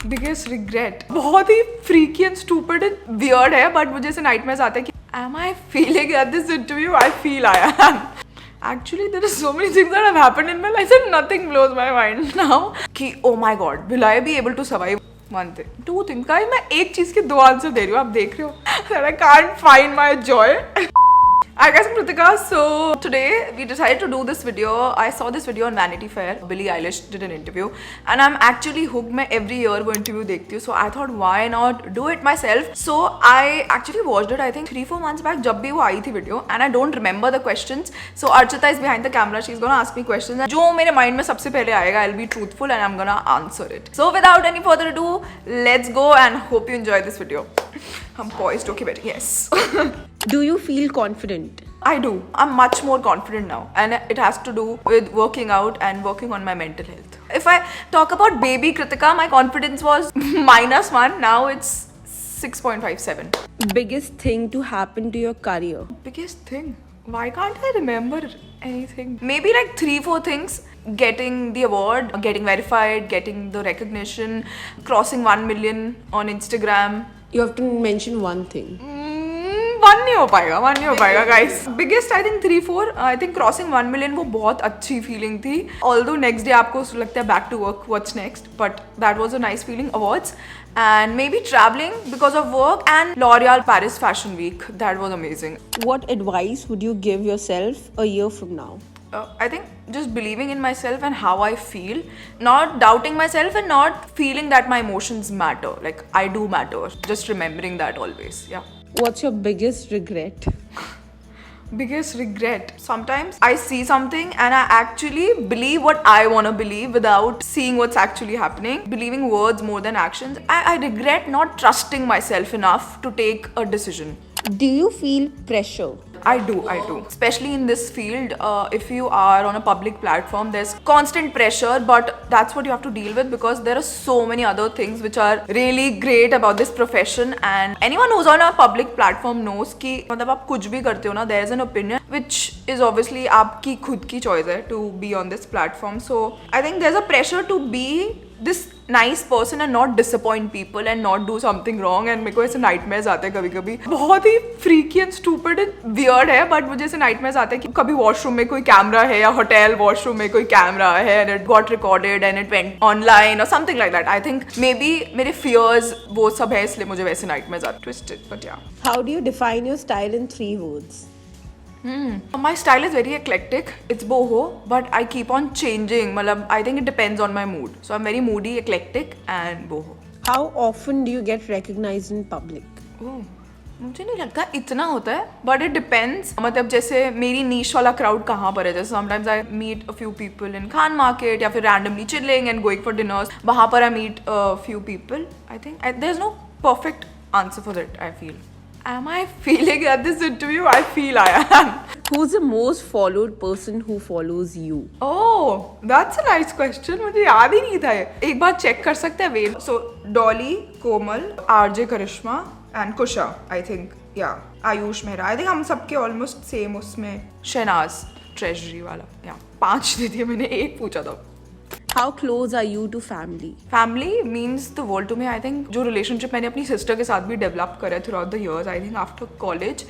Biggest regret बहुत ही freaky and stupid and weird है, बट मुझे ऐसे नाइटमेयर्स आते हैं कि am I feeling at this interview? I feel I am. Actually, there are so many things that have happened in my life and nothing blows my mind now. कि oh my god, will I be able to survive? One thing, two things. Guys, मैं एक चीज के दो answer दे रही हूँ, आप देख रहे हो. That I can't find my joy. Hi guys, I'm Kritika. So today we decided to do this video. I saw this video on Vanity Fair. Billie Eilish did an interview and I'm actually hooked. मैं every year वो interview देखती हूँ. So I thought why not do it myself. So I actually watched it I think 3-4 months back जब भी वो आई थी video and I don't remember the questions. So Archita is behind the camera. She's gonna ask me questions. जो मेरे mind में सबसे पहले आएगा I'll be truthful and I'm gonna answer it. So without any further ado, let's go and hope you enjoy this video. I'm poised. Okay, better. Yes. Do you feel confident? I do. I'm much more confident now and it has to do with working out and working on my mental health. If I talk about baby Kritika, my confidence was -1. Now it's 6.57. Biggest thing to happen to your career? Biggest thing? Why can't I remember anything? Maybe like 3-4 things. Getting the award, getting verified, getting the recognition, crossing 1 million on Instagram. You have to mention one thing. One नहीं हो पाएगा guys. Biggest I think 3-4. I think crossing 1 million वो बहुत अच्छी feeling थी. Although next day आपको लगता है back to work, what's next, but that was a nice feeling. Awards and maybe traveling because of work and L'Oreal Paris Fashion Week. That was amazing. What advice would you give yourself a year from now? I think just believing in myself and how I feel, not doubting myself and not feeling that my emotions matter. Like I do matter. Just remembering that always. Yeah. What's your biggest regret? Biggest regret. Sometimes I see something and I actually believe what I want to believe without seeing what's actually happening. Believing words more than actions. I regret not trusting myself enough to take a decision. Do you feel pressure? I do. Especially in this field, if you are on a public platform, there's constant pressure, but that's what you have to deal with because there are so many other things which are really great about this profession. And anyone who's on a public platform knows कि मतलब आप कुछ भी करते हो ना, there is an opinion which is obviously आपकी खुद की choice है to be on this platform. So I think there's a pressure to be this nice person and not disappoint people and not do something wrong. And मेरे को ऐसे nightmares आते हैं कभी कभी. बहुत ही freaky and stupid and weird है, but मुझे ऐसे nightmares आते हैं कि कभी washroom में कोई कैमरा है या hotel washroom में कोई कैमरा है and it got recorded and it went online or something like that. I think maybe मेरे fears वो सब है इसलिए मुझे वैसे nightmares आते. Twisted, but yeah. How do you define your style in 3 words? My style is very eclectic. It's boho, but I keep on changing. I think it depends on my mood. So I'm very moody, eclectic, and boho. How often do you get recognized in public? Oh, मुझे नहीं लगता इतना होता है, but it depends. मतलब जैसे मेरी niche वाला crowd कहाँ पर है. जैसे sometimes I meet a few people in Khan Market या फिर randomly chilling and going for dinners. वहाँ पर I meet a few people. I think there's no perfect answer for that. I feel. Am I feeling at this interview? I feel I am. Who's the most followed person who follows you? Oh, that's a nice question. मुझे याद ही नहीं था ये. एक बार check कर सकते हैं web. So Dolly, Komal, RJ Karishma and Kusha. I think yeah. Ayush Mehra. I think हम सबके almost same उसमें. शहनाज Treasury वाला. Yeah. 5 दे दिए मैंने, एक पूछा था. How close are you to family? Family means the world to me. I think जो relationship मैंने अपनी sister के साथ भी develop करा है throughout the years. I think after college,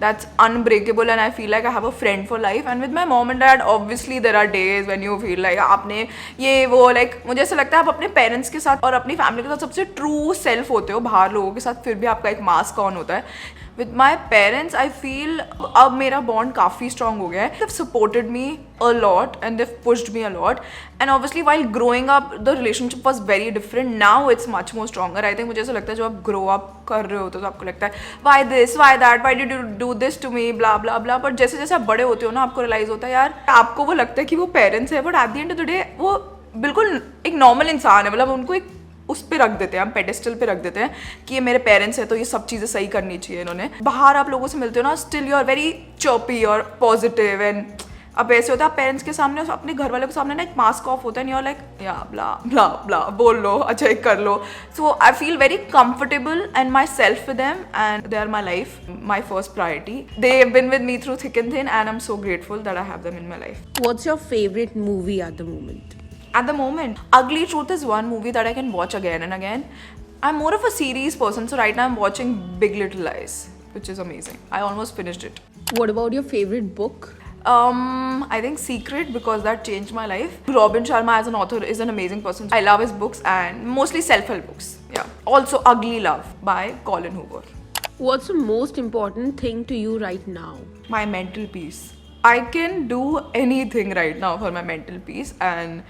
that's unbreakable and I feel like I have a friend for life. And with my mom and dad, obviously there are days when you feel like आपने ये वो like मुझे ऐसा लगता है आप अपने parents के साथ और अपनी family के साथ सबसे true self होते हो. बाहर लोगों के साथ फिर भी आपका एक mask on होता है. With my parents, I feel अब मेरा bond काफ़ी strong हो गया है. They've supported me a lot and they've pushed me a lot. And obviously while growing up, the relationship was very different. Now it's much more stronger. I think मुझे ऐसा लगता है जब आप grow up कर रहे होते हो तो आपको लगता है why this, why that, why did you do this to me, blah blah blah. But जैसे जैसे आप बड़े होते हो ना आपको realize होता है यार आपको वो लगता है कि वो parents है, but at the end of the day वो बिल्कुल एक normal इंसान है. मतलब उनको एक उस पे रख देते हैं, हम पेडिस्टल पे रख देते हैं कि ये मेरे पेरेंट्स हैं तो ये सब चीज़ें सही करनी चाहिए इन्होंने. बाहर आप लोगों से मिलते हो ना, still you are very chirpy और पॉजिटिव एंड अब ऐसे होता है आप पेरेंट्स के सामने अपने घर वालों के सामने ना एक मास्क ऑफ होता है, यू आर लाइक या ब्ला ब्ला ब्ला बोल लो, अच्छा एक कर लो. So I feel very comfortable and myself with them and they are my life, my first priority. They have been with me through thick and thin and I am so grateful that I have them in my life. What's your favorite movie at the moment? At the moment, Ugly Truth is one movie that I can watch again and again. I'm more of a series person, so right now I'm watching Big Little Lies, which is amazing. I almost finished it. What about your favorite book? I think Secret, because that changed my life. Robin Sharma as an author is an amazing person. I love his books and mostly self-help books. Yeah. Also Ugly Love by Colin Hoover. What's the most important thing to you right now? My mental peace. I can do anything right now for my mental peace and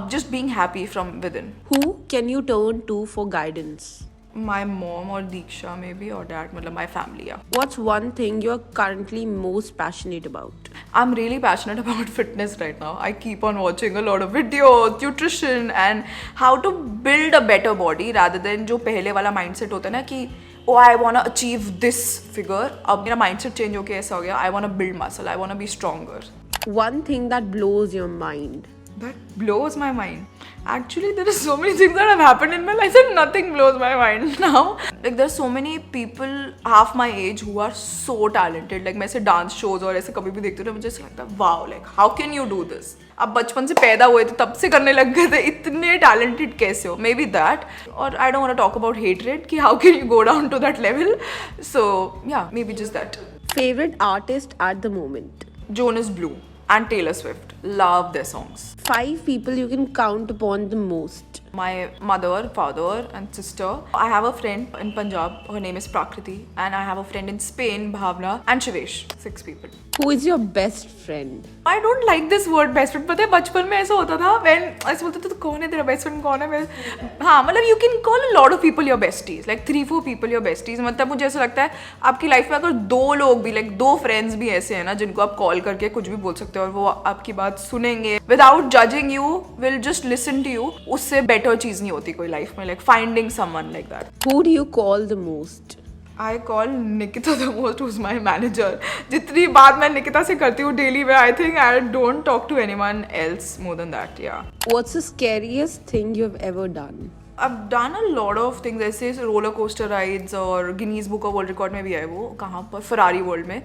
just being happy from within. Who can you turn to for guidance? My mom or Diksha maybe, or dad, my family, yeah. What's one thing you're currently most passionate about? I'm really passionate about fitness right now. I keep on watching a lot of videos, nutrition and how to build a better body rather than जो पहले वाला mindset होता है ना कि oh I wanna achieve this figure. अब मेरा mindset change होके ऐसा हो गया I wanna build muscle, I wanna be stronger. One thing that blows your mind. That blows my mind. Actually, there are so many things that have happened in my life that nothing blows my mind now. Like there's so many people half my age who are so talented. Like मैं ऐसे dance shows और ऐसे कभी भी देखती हूँ तो मुझे ऐसा लगता है wow, like how can you do this? अब बचपन से पैदा हुए थे तब से करने लग गए थे इतने talented कैसे हो? Maybe that. Or I don't want to talk about hatred कि how can you go down to that level? So yeah, maybe just that. Favorite artist at the moment? Jonas Blue and Taylor Swift. Love their songs. 5 people you can count upon the most. My mother, father and sister. I have a friend in Punjab, her name is Prakriti, and I have a friend in Spain, Bhavna and Shivesh. 6 people. Who is your best friend? I don't like this word best friend. पता है बचपन में ऐसा होता था when ऐसे बोलते थे तो कौन है तेरा best friend कौन है हाँ मतलब you can call a lot of people your besties like 3-4 people your besties मतलब मुझे ऐसा लगता है आपकी लाइफ में अगर 2 लोग भी like 2 friends भी ऐसे हैं ना जिनको आप कॉल करके कुछ भी बोल सकते हो और वो आपकी बात सुनेंगे without judging you will just listen to you उससे better चीज़ नहीं होती कोई लाइफ में like finding someone like that. Who do you call the most? I call Nikita the most, who's my manager. जितनी बात मैं निकिता से करती हूँ daily में, I think I don't talk to anyone else more than that, yeah. What's the scariest thing you've ever done? I've done a lot of things ऐसे roller coaster rides और Guinness Book of World Record में भी है वो कहाँ पर Ferrari World में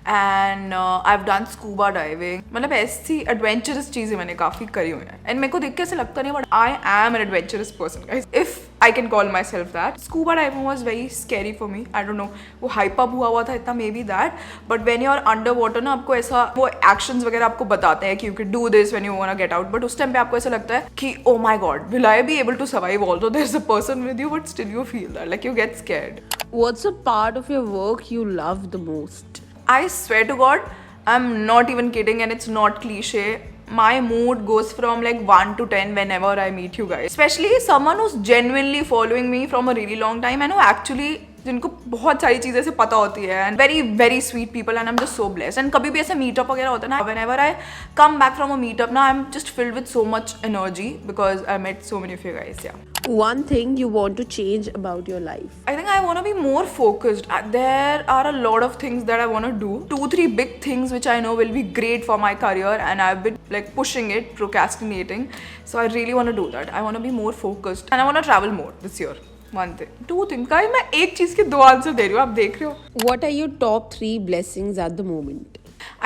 and I've done scuba diving मतलब ऐसी adventurous चीज़ें मैंने काफ़ी करी हुई हैं and मेरे को देख के ऐसे लगता नहीं but I am an adventurous person guys if I can call myself that. Scuba diving was very scary for me. I don't know वो hype up हुआ था इतना maybe that but when you're underwater ना आपको ऐसा वो actions वगैरह आपको बताते हैं कि you can do this when you wanna get out but उस time पे आपको ऐसा लगता है कि oh my god will I be able to survive although there's a person with you but still you feel that like you get scared. What's a part of your work you love the most? I swear to God, I'm not even kidding and it's not cliche. My mood goes from like 1 to 10 whenever I meet you guys. Especially someone who's genuinely following me from a really long time and who actually जिनको बहुत सारी चीज़ें से पता होती है and very very sweet people and I'm just so blessed and कभी भी ऐसे meetup वगैरह होता है ना whenever I come back from a meetup ना I'm just filled with so much energy because I met so many of you guys. Yeah. One thing you want to change about your life? I think I want to be more focused. There are a lot of things that I want to do. 2-3 big things which I know will be great for my career and I've been like pushing it, procrastinating. So I really want to do that. I want to be more focused and I want to travel more this year. 1 thing. 2 things. Guys, मैं एक चीज़ के 2 answer दे रही हूँ आप देख रहे हो. What are your top 3 blessings at the moment?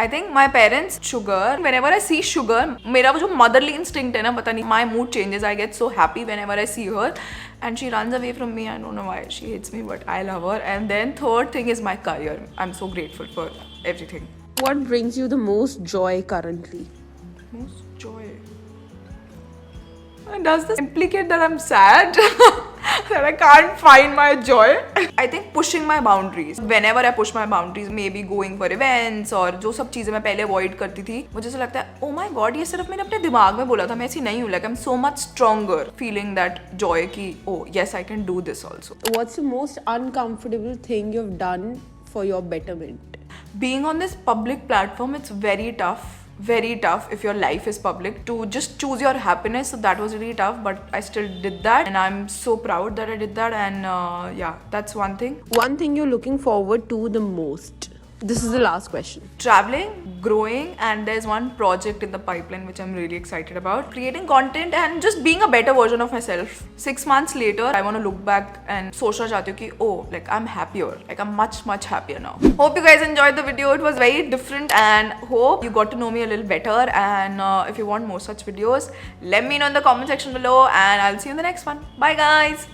I think my parents, sugar. Whenever I see sugar, मेरा वो जो motherly instinct है ना पता नहीं my mood changes. I get so happy whenever I see her, and she runs away from me. I don't know why she hates me, but I love her. And then third thing is my career. I'm so grateful for everything. What brings you the most joy currently? Most joy. Does this implicate that I'm sad? That I can't find my joy? I think pushing my boundaries. Whenever I push my boundaries, maybe going for events और जो सब चीज़ें मैं पहले avoid करती थी, मुझे ऐसा लगता है, oh my god, ये सिर्फ मैंने अपने दिमाग में बोला था, मैं ऐसी नहीं हूँ. Like I'm so much stronger, feeling that joy कि oh yes I can do this also. What's the most uncomfortable thing you've done for your betterment? Being on this public platform, it's very tough. Very tough if your life is public to just choose your happiness. So that was really tough, but I still did that and I'm so proud that I did that and yeah, that's one thing. One thing you're looking forward to the most? This is the last question. Traveling, growing, and there's one project in the pipeline which I'm really excited about. Creating content and just being a better version of myself. 6 months later, I want to look back and सोचना चाहती हूँ कि oh, like I'm happier. Like I'm much happier now. Hope you guys enjoyed the video. It was very different and hope you got to know me a little better. And if you want more such videos, let me know in the comment section below and I'll see you in the next one. Bye guys!